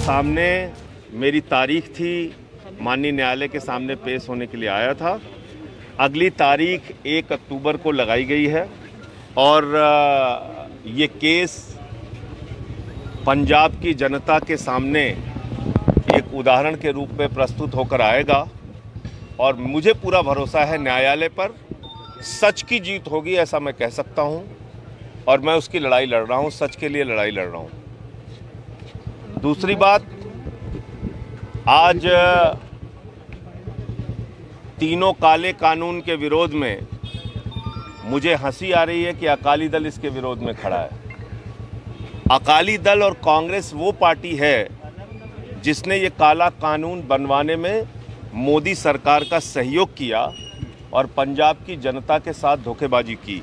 सामने मेरी तारीख थी, माननीय न्यायालय के सामने पेश होने के लिए आया था। अगली तारीख 1 अक्टूबर को लगाई गई है और ये केस पंजाब की जनता के सामने एक उदाहरण के रूप में प्रस्तुत होकर आएगा और मुझे पूरा भरोसा है न्यायालय पर सच की जीत होगी, ऐसा मैं कह सकता हूं और मैं उसकी लड़ाई लड़ रहा हूं, सच के लिए लड़ाई लड़ रहा हूं। दूसरी बात, आज तीनों काले कानून के विरोध में मुझे हंसी आ रही है कि अकाली दल इसके विरोध में खड़ा है। अकाली दल और कांग्रेस वो पार्टी है जिसने ये काला कानून बनवाने में मोदी सरकार का सहयोग किया और पंजाब की जनता के साथ धोखेबाजी की।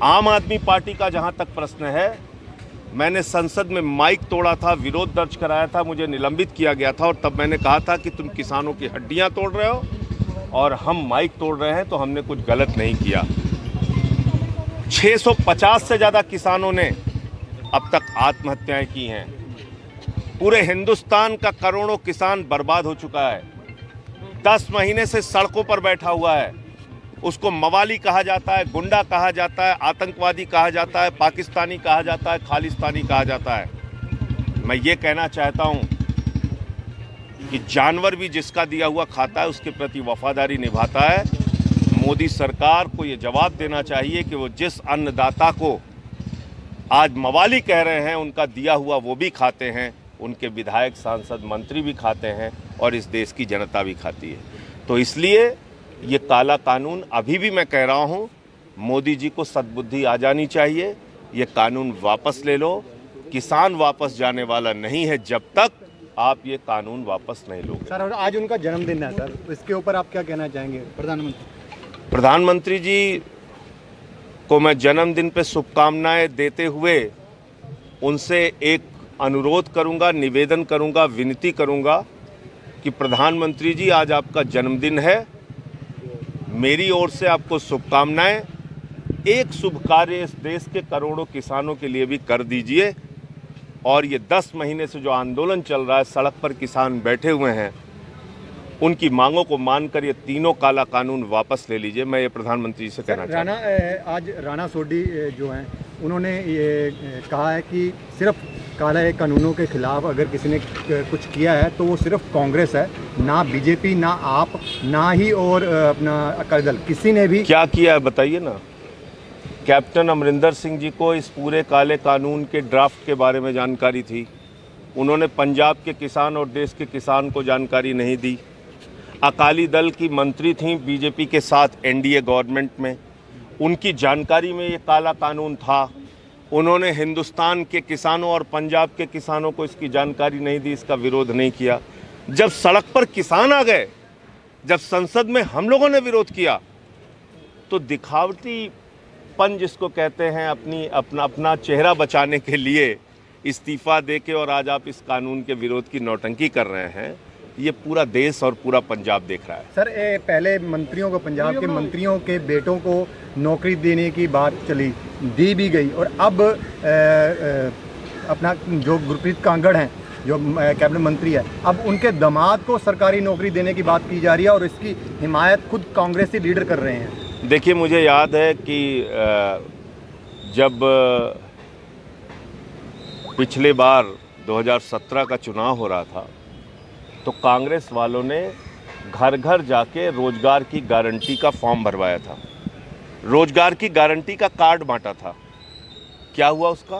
आम आदमी पार्टी का जहां तक प्रश्न है, मैंने संसद में माइक तोड़ा था, विरोध दर्ज कराया था, मुझे निलंबित किया गया था और तब मैंने कहा था कि तुम किसानों की हड्डियां तोड़ रहे हो और हम माइक तोड़ रहे हैं, तो हमने कुछ गलत नहीं किया। 650 से ज़्यादा किसानों ने अब तक आत्महत्याएं की हैं। पूरे हिंदुस्तान का करोड़ों किसान बर्बाद हो चुका है। 10 महीने से सड़कों पर बैठा हुआ है। उसको मवाली कहा जाता है, गुंडा कहा जाता है, आतंकवादी कहा जाता है, पाकिस्तानी कहा जाता है, खालिस्तानी कहा जाता है। मैं ये कहना चाहता हूं कि जानवर भी जिसका दिया हुआ खाता है उसके प्रति वफादारी निभाता है। मोदी सरकार को ये जवाब देना चाहिए कि वो जिस अन्नदाता को आज मवाली कह रहे हैं, उनका दिया हुआ वो भी खाते हैं, उनके विधायक, सांसद, मंत्री भी खाते हैं और इस देश की जनता भी खाती है। तो इसलिए ये काला कानून, अभी भी मैं कह रहा हूँ, मोदी जी को सद्बुद्धि आ जानी चाहिए। ये कानून वापस ले लो। किसान वापस जाने वाला नहीं है जब तक आप ये कानून वापस नहीं लोगे। सर, और आज उनका जन्मदिन है सर, इसके ऊपर आप क्या कहना चाहेंगे? प्रधानमंत्री जी को मैं जन्मदिन पे शुभकामनाएं देते हुए उनसे एक अनुरोध करूंगा, निवेदन करूंगा, विनती करूंगा कि प्रधानमंत्री जी, आज आपका जन्मदिन है, मेरी ओर से आपको शुभकामनाएं। एक शुभ कार्य इस देश के करोड़ों किसानों के लिए भी कर दीजिए और ये 10 महीने से जो आंदोलन चल रहा है, सड़क पर किसान बैठे हुए हैं, उनकी मांगों को मानकर ये तीनों काला कानून वापस ले लीजिए। मैं ये प्रधानमंत्री से कहना चाहता हूं। आज राणा सोढी जो हैं, उन्होंने ये कहा है कि सिर्फ काले कानूनों के खिलाफ अगर किसी ने कुछ किया है तो वो सिर्फ कांग्रेस है, ना बीजेपी, ना आप, ना ही और अपना अकाली दल, किसी ने भी क्या किया है बताइए ना। कैप्टन अमरिंदर सिंह जी को इस पूरे काले कानून के ड्राफ्ट के बारे में जानकारी थी। उन्होंने पंजाब के किसान और देश के किसान को जानकारी नहीं दी। अकाली दल की मंत्री थीं बीजेपी के साथ एनडीए गवर्नमेंट में, उनकी जानकारी में ये काला कानून था। उन्होंने हिंदुस्तान के किसानों और पंजाब के किसानों को इसकी जानकारी नहीं दी, इसका विरोध नहीं किया। जब सड़क पर किसान आ गए, जब संसद में हम लोगों ने विरोध किया, तो दिखावटीपन जिसको कहते हैं, अपना चेहरा बचाने के लिए इस्तीफा देके और आज आप इस कानून के विरोध की नौटंकी कर रहे हैं। ये पूरा देश और पूरा पंजाब देख रहा है। सर, पहले मंत्रियों को, पंजाब के मंत्रियों के बेटों को नौकरी देने की बात चली, दी भी गई और अब अपना जो गुरप्रीत कांगड़ हैं, जो कैबिनेट मंत्री है, अब उनके दामाद को सरकारी नौकरी देने की बात की जा रही है और इसकी हिमायत खुद कांग्रेसी लीडर कर रहे हैं। देखिए, मुझे याद है कि जब पिछले बार 2017 का चुनाव हो रहा था तो कांग्रेस वालों ने घर घर जाके रोजगार की गारंटी का फॉर्म भरवाया था, रोजगार की गारंटी का कार्ड बांटा था। क्या हुआ उसका?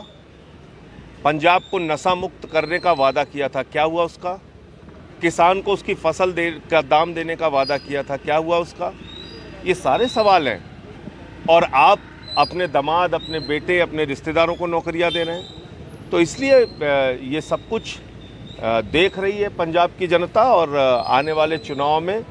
पंजाब को नशा मुक्त करने का वादा किया था, क्या हुआ उसका? किसान को उसकी फसल का दाम देने का वादा किया था, क्या हुआ उसका? ये सारे सवाल हैं और आप अपने दामाद, अपने बेटे, अपने रिश्तेदारों को नौकरियां दे रहे हैं। तो इसलिए ये सब कुछ देख रही है पंजाब की जनता और आने वाले चुनाव में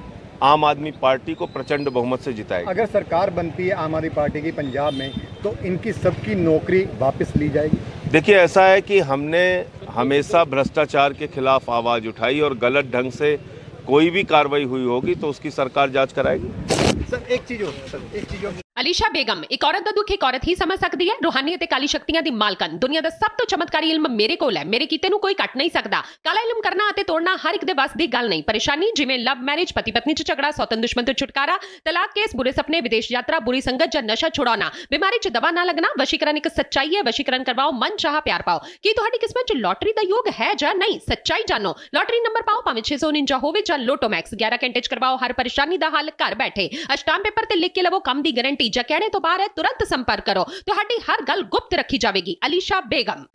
आम आदमी पार्टी को प्रचंड बहुमत से जिताएगी। अगर सरकार बनती है आम आदमी पार्टी की पंजाब में, तो इनकी सबकी नौकरी वापस ली जाएगी? देखिए, ऐसा है कि हमने हमेशा भ्रष्टाचार के खिलाफ आवाज़ उठाई और गलत ढंग से कोई भी कार्रवाई हुई होगी तो उसकी सरकार जांच कराएगी। सर, एक चीज़ ਅਲੀਸ਼ਾ ਬੇਗਮ ਇੱਕ ਔਰਤ ਦਾ ਦੁੱਖ ਇੱਕ ਔਰਤ ਹੀ ਸਮਝ ਸਕਦੀ ਹੈ। ਰੂਹਾਨੀ ਅਤੇ ਕਾਲੀ ਸ਼ਕਤੀਆਂ ਦੀ ਮਾਲਕਨ, ਦੁਨੀਆ ਦਾ ਸਭ ਤੋਂ ਚਮਤਕਾਰੀ ਇਲਮ ਮੇਰੇ ਕੋਲ ਹੈ। ਮੇਰੇ ਕੀਤੇ ਨੂੰ ਕੋਈ ਕੱਟ ਨਹੀਂ ਸਕਦਾ। ਕਾਲਾ ਇਲਮ ਕਰਨਾ ਅਤੇ ਤੋੜਨਾ ਹਰ ਇੱਕ ਦੇ ਵੱਸ ਦੀ ਗੱਲ ਨਹੀਂ। ਪਰੇਸ਼ਾਨੀ ਜਿਵੇਂ ਲਵ ਮੈਰਿਜ, ਪਤੀ ਪਤਨੀ ਚ ਝਗੜਾ, ਸੌਤਨ ਦੁਸ਼ਮਣ ਤੋਂ ਛੁਟਕਾਰਾ, ਤਲਾਕ ਕੇਸ, ਬੁਰੇ ਸੁਪਨੇ, ਵਿਦੇਸ਼ ਯਾਤਰਾ, ਬੁਰੀ ਸੰਗਤ ਜਾਂ ਨਸ਼ਾ ਛੁਡਾਉਣਾ, ਬਿਮਾਰੀ ਚ ਦਵਾ ਨਾ ਲੱਗਣਾ। ਵਸ਼ੀਕਰਨ ਇੱਕ ਸੱਚਾਈ ਹੈ। ਵਸ਼ੀਕਰਨ ਕਰਵਾਓ, ਮਨ ਚਾਹਾ ਪਿਆਰ ਪਾਓ। ਕੀ ਤੁਹਾਡੀ ਕਿਸਮਤ ਚ ਲੋਟਰੀ ਦਾ ਯੋਗ ਹੈ ਜਾਂ ਨਹੀਂ? ਸੱਚਾਈ ਜਾਣੋ। ਲੋਟਰੀ ਨੰਬਰ ਪਾਓ, ਭਾਵੇਂ 649 ਹੋਵੇ ਜਾਂ ਲੋਟੋ ਮੈਕਸ। 11 ਘੰਟੇ ਚ ਕਰਵਾਓ ਹਰ ਪਰੇਸ਼ਾਨੀ ਦਾ ਹੱਲ ਘਰ ਬੈਠੇ। ਅਸ਼ਟਾਮ ਪੇਪਰ ਤੇ ਲਿਖ ਕੇ ਲਵੋ ਕੰਮ ਦੀ ਗਾਰੰਟੀ। ਜਾਂ ਕਹਿਣੇ ਤੋਂ ਬਾਹਰ ਹੈ, ਤੁਰੰਤ ਸੰਪਰਕ ਕਰੋ। ਤੁਹਾਡੀ ਹਰ ਗੱਲ ਗੁਪਤ ਰੱਖੀ ਜਾਵੇਗੀ। ਅਲੀਸ਼ਾ ਬੇਗਮ।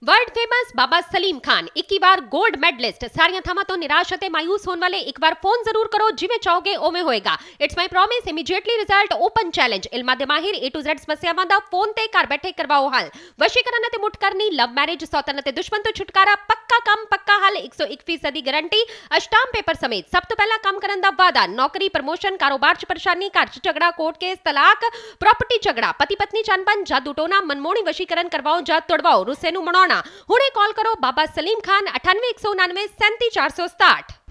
वर्ल्ड फेमस बाबा सलीम खान 21 ਵਾਰ 골ਡ ਮੈਡਲਿਸਟ। ਸਾਰੀਆਂ ਥਾਵਾਂ ਤੋਂ ਨਿਰਾਸ਼ ਅਤੇ ਮਾਇੂਸ ਹੋਣ ਵਾਲੇ ਇੱਕ ਵਾਰ ਫੋਨ ਜ਼ਰੂਰ ਕਰੋ। ਜਿਵੇਂ ਚਾਹੋਗੇ ਉਵੇਂ ਹੋਏਗਾ। It's my promise. Immediately result. Open challenge. ਇਲਮਾਂ ਦੇ ਮਾਹਿਰ A to Z ਸਮੱਸਿਆਵਾਂ ਦਾ ਫੋਨ ਤੇ ਘਰ ਬੈਠੇ ਕਰਵਾਓ ਹੱਲ। ਵਸ਼ੀਕਰਨ ਅਤੇ ਮੁੱਠ ਕਰਨੀ, ਲਵ ਮੈਰਿਜ, ਸੌਤਨ ਅਤੇ ਦੁਸ਼ਮਣ ਤੋਂ ਛੁਟਕਾਰਾ, ਪੱਕਾ ਕੰਮ, ਪੱਕਾ ਹੱਲ, 101% ਦੀ ਗਾਰੰਟੀ, ਅਸ਼ਟਾਮ ਪੇਪਰ ਸਮੇਤ। ਸਭ ਤੋਂ ਪਹਿਲਾਂ ਕੰਮ ਕਰਨ ਦਾ ਵਾਅਦਾ। ਨੌਕਰੀ, ਪ੍ਰਮੋਸ਼ਨ, ਕਾਰੋਬਾਰ 'ਚ ਪਰੇਸ਼ਾਨੀ, ਘਰ 'ਚ ਝਗੜਾ, ਕੋਰਟ ਕੇਸ, ਤਲਾਕ, ਪ੍ਰਾਪਰਟੀ ਝਗੜਾ, ਪਤੀ ਪਤਨੀ 'ਚ ਅਣਬਣ, ਜਾਦੂ ਟੋਨਾ, ਮਨਮੋਹਣੀ ਵਸ਼ੀਕਰਨ ਕਰਵਾਓ ਜਾਂ ਤੁੜਵਾਓ, ਰੁੱਸੇ ਨੂੰ ਮਨਾਉਣਾ। ਹੁਣੇ ਕਾਲ ਕਰੋ ਬਾਬਾ ਸਲੀਮ ਖਾਨ 98 199 37 467।